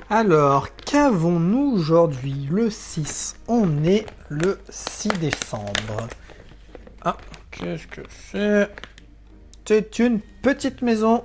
Alors, qu'avons-nous aujourd'hui? Le 6. On est le 6 décembre. Ah, qu'est-ce que c'est? C'est une petite maison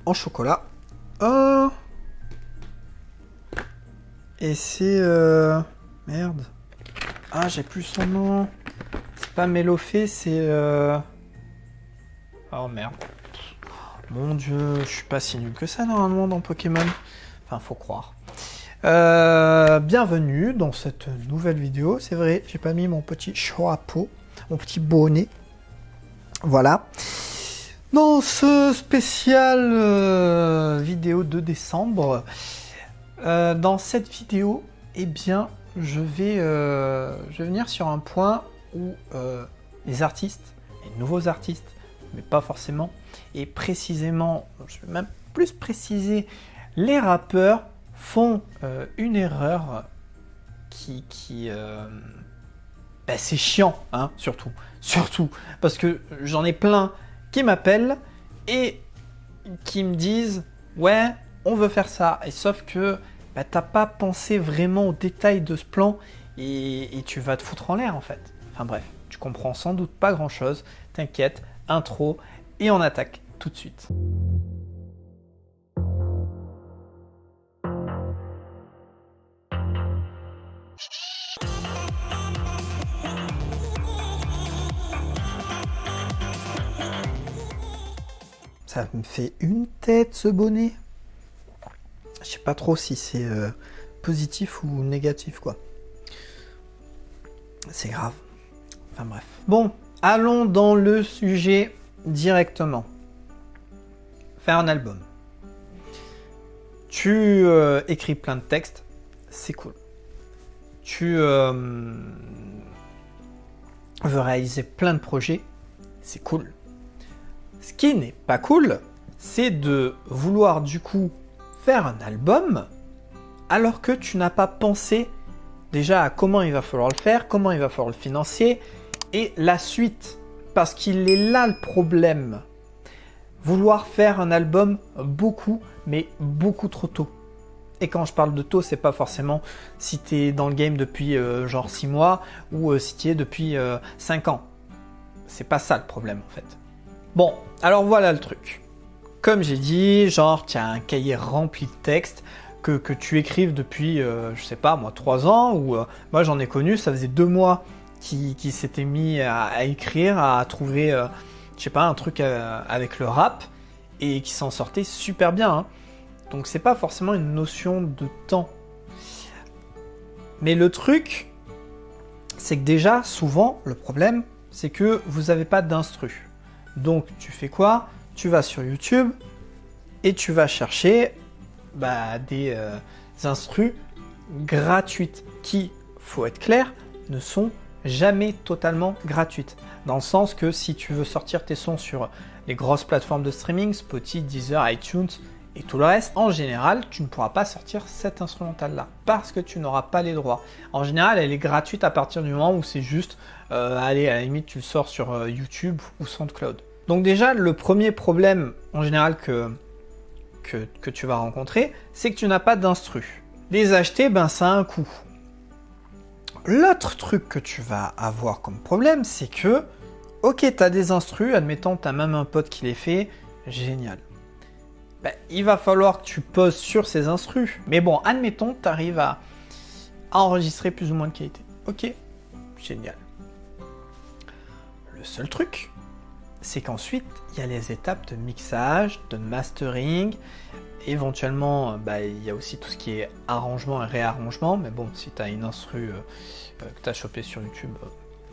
en chocolat. Oh! Et c'est... Merde. Ah, j'ai plus son nom. C'est pas Mélofée, c'est... Oh merde. Mon dieu, je suis pas si nul que ça normalement dans Pokémon. Enfin, faut croire. Bienvenue dans cette nouvelle vidéo. C'est vrai, j'ai pas mis mon petit chapeau, mon petit bonnet. Voilà. Dans ce spécial vidéo de décembre, dans cette vidéo, eh bien, je vais venir sur un point où les artistes, les nouveaux artistes, mais pas forcément, et précisément, je vais même plus préciser, les rappeurs font une erreur qui c'est chiant, hein, surtout, parce que j'en ai plein qui m'appellent et qui me disent ouais, on veut faire ça, et sauf que t'as pas pensé vraiment aux détails de ce plan et tu vas te foutre en l'air en fait. Enfin bref, tu comprends sans doute pas grand chose, t'inquiète, intro et on attaque tout de suite. Ça me fait une tête ce bonnet. Je sais pas trop si c'est positif ou négatif quoi. C'est grave. Enfin bref. Bon, allons dans le sujet directement. Faire un album. Tu écris plein de textes, c'est cool. Tu veux réaliser plein de projets, c'est cool. Ce qui n'est pas cool, c'est de vouloir du coup faire un album alors que tu n'as pas pensé déjà à comment il va falloir le faire, comment il va falloir le financer et la suite. Parce qu'il est là le problème. Vouloir faire un album beaucoup, mais beaucoup trop tôt. Et quand je parle de tôt, c'est pas forcément si tu es dans le game depuis genre 6 mois ou si tu es depuis 5 ans. C'est pas ça le problème en fait. Bon, alors voilà le truc. Comme j'ai dit, genre tu as un cahier rempli de textes que tu écrives depuis, je sais pas moi, 3 ans, ou moi j'en ai connu, ça faisait 2 mois qui s'était mis à écrire, à trouver, je sais pas, un truc avec le rap, et qui s'en sortait super bien. Hein. Donc c'est pas forcément une notion de temps. Mais le truc, c'est que déjà, souvent, le problème, c'est que vous n'avez pas d'instru. Donc tu fais quoi? Tu vas sur YouTube et tu vas chercher des instrus gratuites qui, faut être clair, ne sont jamais totalement gratuites. Dans le sens que si tu veux sortir tes sons sur les grosses plateformes de streaming, Spotify, Deezer, iTunes et tout le reste, en général, tu ne pourras pas sortir cet instrumental-là parce que tu n'auras pas les droits. En général, elle est gratuite à partir du moment où c'est juste, allez, à la limite, tu le sors sur YouTube ou SoundCloud. Donc déjà, le premier problème, en général, que tu vas rencontrer, c'est que tu n'as pas d'instru. Les acheter, ça a un coût. L'autre truc que tu vas avoir comme problème, c'est que, ok, tu as des instrus, admettons, tu as même un pote qui les fait, génial. Il va falloir que tu poses sur ces instrus. Mais bon, admettons, tu arrives à enregistrer plus ou moins de qualité. Ok, génial. Le seul truc, c'est qu'ensuite, il y a les étapes de mixage, de mastering. Éventuellement, il y a aussi tout ce qui est arrangement et réarrangement. Mais bon, si tu as une instru que tu as chopé sur YouTube,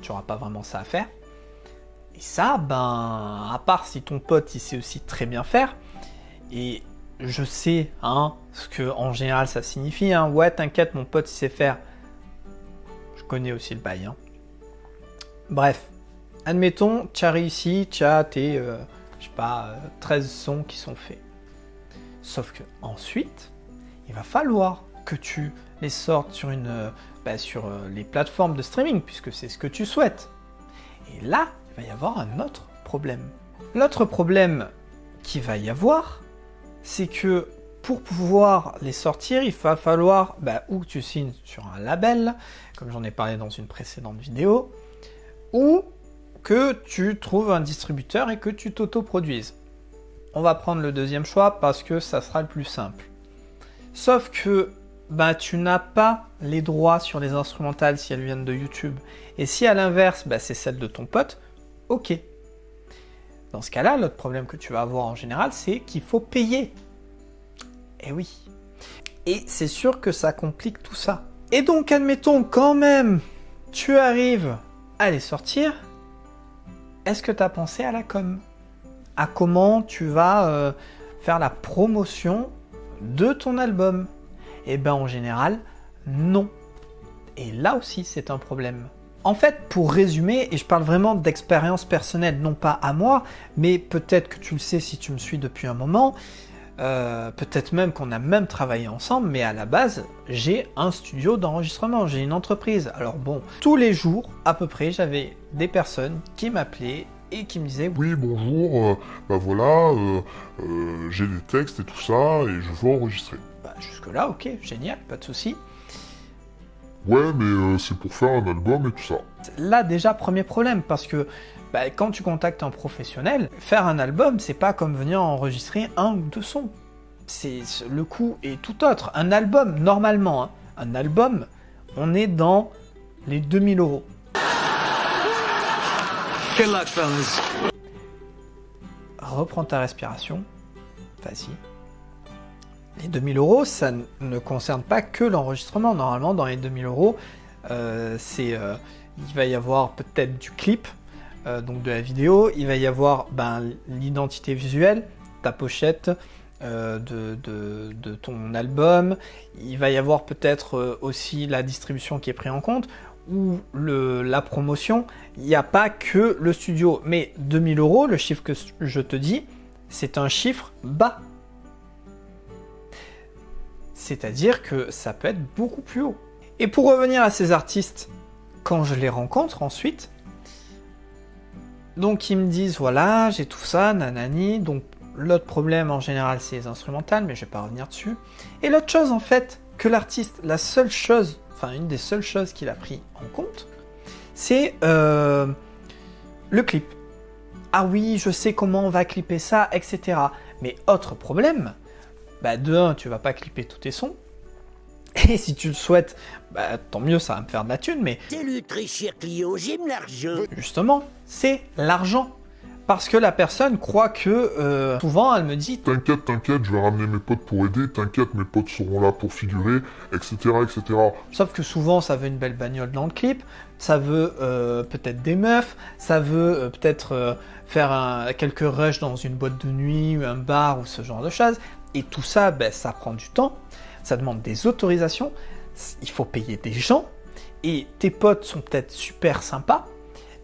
tu n'auras pas vraiment ça à faire. Et ça, à part si ton pote, il sait aussi très bien faire, et je sais ce que en général ça signifie. Ouais, t'inquiète, mon pote, il sait faire. Je connais aussi le bail. Bref, admettons, tu as réussi, tu as tes, 13 sons qui sont faits. Sauf que ensuite, il va falloir que tu les sortes sur sur les plateformes de streaming, puisque c'est ce que tu souhaites. Et là, il va y avoir un autre problème. L'autre problème qu'il va y avoir, c'est que pour pouvoir les sortir, il va falloir ou que tu signes sur un label, comme j'en ai parlé dans une précédente vidéo, ou que tu trouves un distributeur et que tu t'autoproduises. On va prendre le deuxième choix parce que ça sera le plus simple. Sauf que tu n'as pas les droits sur les instrumentales si elles viennent de YouTube. Et si à l'inverse, c'est celle de ton pote, ok. Dans ce cas-là, l'autre problème que tu vas avoir en général, c'est qu'il faut payer. Eh oui. Et c'est sûr que ça complique tout ça. Et donc, admettons quand même, tu arrives à les sortir. Est-ce que tu as pensé à la com? À comment tu vas faire la promotion de ton album? Eh bien, en général, non. Et là aussi, c'est un problème. En fait, pour résumer, et je parle vraiment d'expérience personnelle, non pas à moi, mais peut-être que tu le sais si tu me suis depuis un moment, peut-être même qu'on a même travaillé ensemble, mais à la base, j'ai un studio d'enregistrement, j'ai une entreprise. Alors bon, tous les jours, à peu près, j'avais des personnes qui m'appelaient et qui me disaient « Oui, bonjour, voilà, j'ai des textes et tout ça, et je veux enregistrer. » Jusque-là, ok, génial, pas de souci. Ouais, mais c'est pour faire un album et tout ça. Là, déjà, premier problème, parce que quand tu contactes un professionnel, faire un album, c'est pas comme venir enregistrer un ou deux sons. Le coût est tout autre. Un album, normalement, un album, on est dans les 2000 €. Good luck, fellas. Reprends ta respiration. Vas-y. Les 2000 €, ça ne concerne pas que l'enregistrement. Normalement, dans les 2000 €, il va y avoir peut-être du clip, donc de la vidéo. Il va y avoir l'identité visuelle, ta pochette de ton album. Il va y avoir peut-être aussi la distribution qui est prise en compte, ou la promotion. Il n'y a pas que le studio. Mais 2000 €, le chiffre que je te dis, c'est un chiffre bas. C'est-à-dire que ça peut être beaucoup plus haut. Et pour revenir à ces artistes, quand je les rencontre ensuite, donc ils me disent voilà, j'ai tout ça, nanani, donc l'autre problème en général c'est les instrumentales, mais je vais pas revenir dessus. Et l'autre chose en fait, que l'artiste, une des seules choses qu'il a pris en compte, c'est le clip. Ah oui, je sais comment on va clipper ça, etc. Mais autre problème, de 1, tu vas pas clipper tous tes sons. Et si tu le souhaites, tant mieux, ça va me faire de la thune, mais... Salut, très cher client, j'aime l'argent. Justement, c'est l'argent. Parce que la personne croit que... souvent, elle me dit... T'inquiète, je vais ramener mes potes pour aider, t'inquiète, mes potes seront là pour figurer, etc., etc. Sauf que souvent, ça veut une belle bagnole dans le clip, ça veut peut-être des meufs, ça veut peut-être faire quelques rushs dans une boîte de nuit, ou un bar, ou ce genre de choses. Et tout ça, ça prend du temps, ça demande des autorisations, il faut payer des gens, et tes potes sont peut-être super sympas,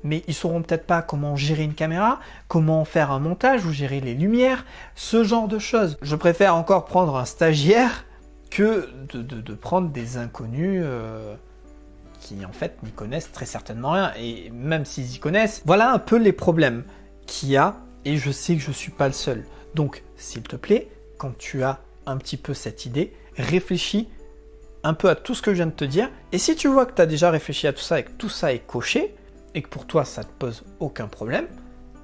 mais ils sauront peut-être pas comment gérer une caméra, comment faire un montage ou gérer les lumières, ce genre de choses. Je préfère encore prendre un stagiaire que de prendre des inconnus qui en fait n'y connaissent très certainement rien. Et même s'ils y connaissent, voilà un peu les problèmes qu'il y a, et je sais que je suis pas le seul. Donc, s'il te plaît, quand tu as un petit peu cette idée, réfléchis un peu à tout ce que je viens de te dire. Et si tu vois que tu as déjà réfléchi à tout ça et que tout ça est coché, et que pour toi ça ne te pose aucun problème,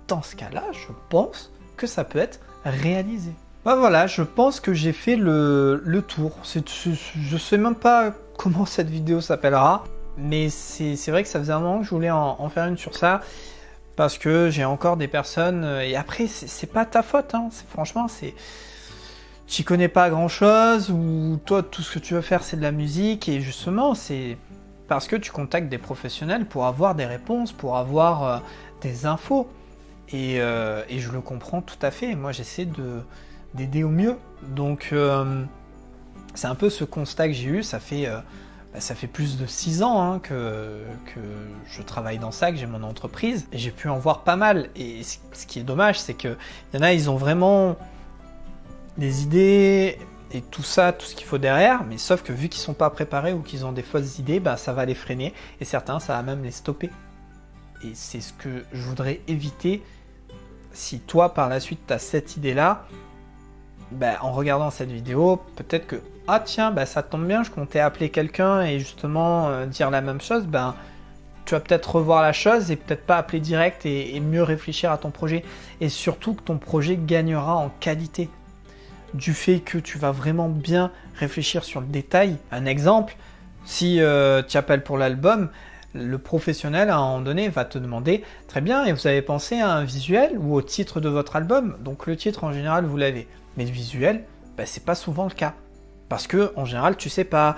dans ce cas-là, je pense que ça peut être réalisé. Voilà, je pense que j'ai fait le tour. Je sais même pas comment cette vidéo s'appellera, mais c'est vrai que ça faisait un moment que je voulais en faire une sur ça, parce que j'ai encore des personnes, et après c'est pas ta faute, franchement tu connais pas grand chose, ou toi tout ce que tu veux faire c'est de la musique, et justement c'est parce que tu contactes des professionnels pour avoir des réponses, pour avoir des infos, et je le comprends tout à fait. Moi j'essaie d'aider au mieux, donc c'est un peu ce constat que j'ai eu. Ça fait plus de 6 ans que je travaille dans ça, que j'ai mon entreprise, et j'ai pu en voir pas mal. Et ce qui est dommage, c'est que y en a, ils ont vraiment des idées et tout ça, tout ce qu'il faut derrière, mais sauf que vu qu'ils sont pas préparés ou qu'ils ont des fausses idées, ça va les freiner, et certains, ça va même les stopper. Et c'est ce que je voudrais éviter. Si toi, par la suite, tu as cette idée-là, ben, en regardant cette vidéo, peut-être que ah tiens, ben, ça tombe bien, je comptais appeler quelqu'un et justement dire la même chose, ben tu vas peut-être revoir la chose et peut-être pas appeler direct et mieux réfléchir à ton projet. Et surtout que ton projet gagnera en qualité. Du fait que tu vas vraiment bien réfléchir sur le détail. Un exemple, si tu appelles pour l'album, le professionnel à un moment donné va te demander « Très bien, et vous avez pensé à un visuel ou au titre de votre album ?» Donc le titre en général vous l'avez. Mais le visuel, ben, c'est pas souvent le cas. Parce que en général, tu sais pas,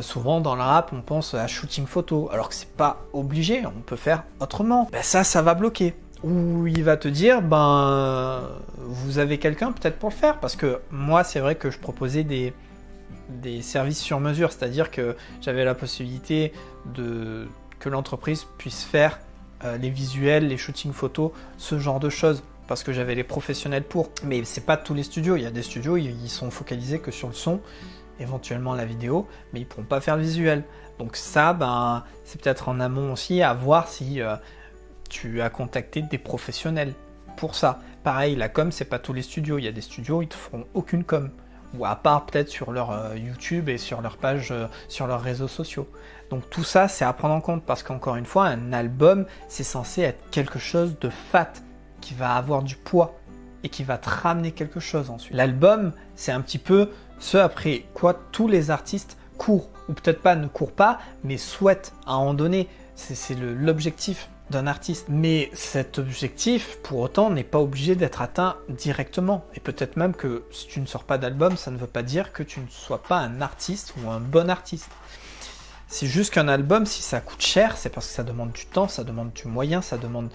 souvent dans le rap, on pense à shooting photo, alors que c'est pas obligé, on peut faire autrement. Ben ça va bloquer. Ou il va te dire, ben, vous avez quelqu'un peut-être pour le faire, parce que moi, c'est vrai que je proposais des services sur mesure, c'est-à-dire que j'avais la possibilité que l'entreprise puisse faire les visuels, les shootings photos, ce genre de choses. Parce que j'avais les professionnels pour. Mais c'est pas tous les studios. Il y a des studios, ils sont focalisés que sur le son, éventuellement la vidéo, mais ils pourront pas faire le visuel. Donc ça, ben, c'est peut-être en amont aussi à voir si tu as contacté des professionnels pour ça. Pareil, la com, c'est pas tous les studios. Il y a des studios, ils te feront aucune com. Ou à part peut-être sur leur YouTube et sur leur page, sur leurs réseaux sociaux. Donc tout ça, c'est à prendre en compte parce qu'encore une fois, un album, c'est censé être quelque chose de fat, qui va avoir du poids et qui va te ramener quelque chose ensuite. L'album, c'est un petit peu ce après quoi tous les artistes courent, ou peut-être pas ne courent pas, mais souhaitent à un moment donné. C'est l'objectif d'un artiste. Mais cet objectif, pour autant, n'est pas obligé d'être atteint directement. Et peut-être même que si tu ne sors pas d'album, ça ne veut pas dire que tu ne sois pas un artiste ou un bon artiste. C'est juste qu'un album, si ça coûte cher, c'est parce que ça demande du temps, ça demande du moyen, ça demande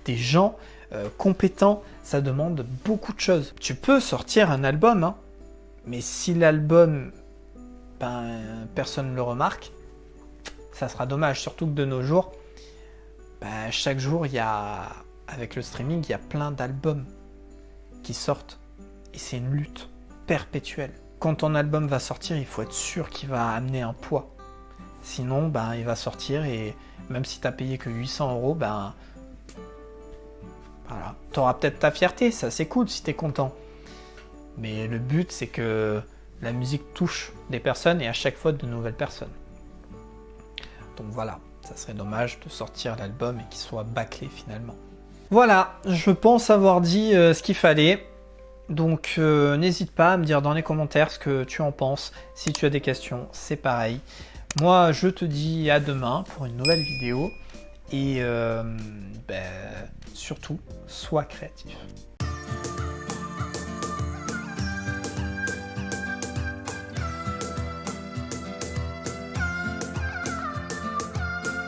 des gens compétents, ça demande beaucoup de choses. Tu peux sortir un album, hein, mais si l'album, ben, personne ne le remarque, ça sera dommage. Surtout que de nos jours, ben, chaque jour, avec le streaming, il y a plein d'albums qui sortent. Et c'est une lutte perpétuelle. Quand ton album va sortir, il faut être sûr qu'il va amener un poids. Sinon, ben, il va sortir et même si tu as payé que 800 €, ben, voilà. Tu auras peut-être ta fierté, ça c'est cool si tu es content. Mais le but, c'est que la musique touche des personnes et à chaque fois de nouvelles personnes. Donc voilà, ça serait dommage de sortir l'album et qu'il soit bâclé finalement. Voilà, je pense avoir dit ce qu'il fallait. Donc n'hésite pas à me dire dans les commentaires ce que tu en penses. Si tu as des questions, c'est pareil. Moi, je te dis à demain pour une nouvelle vidéo. Et surtout, sois créatif.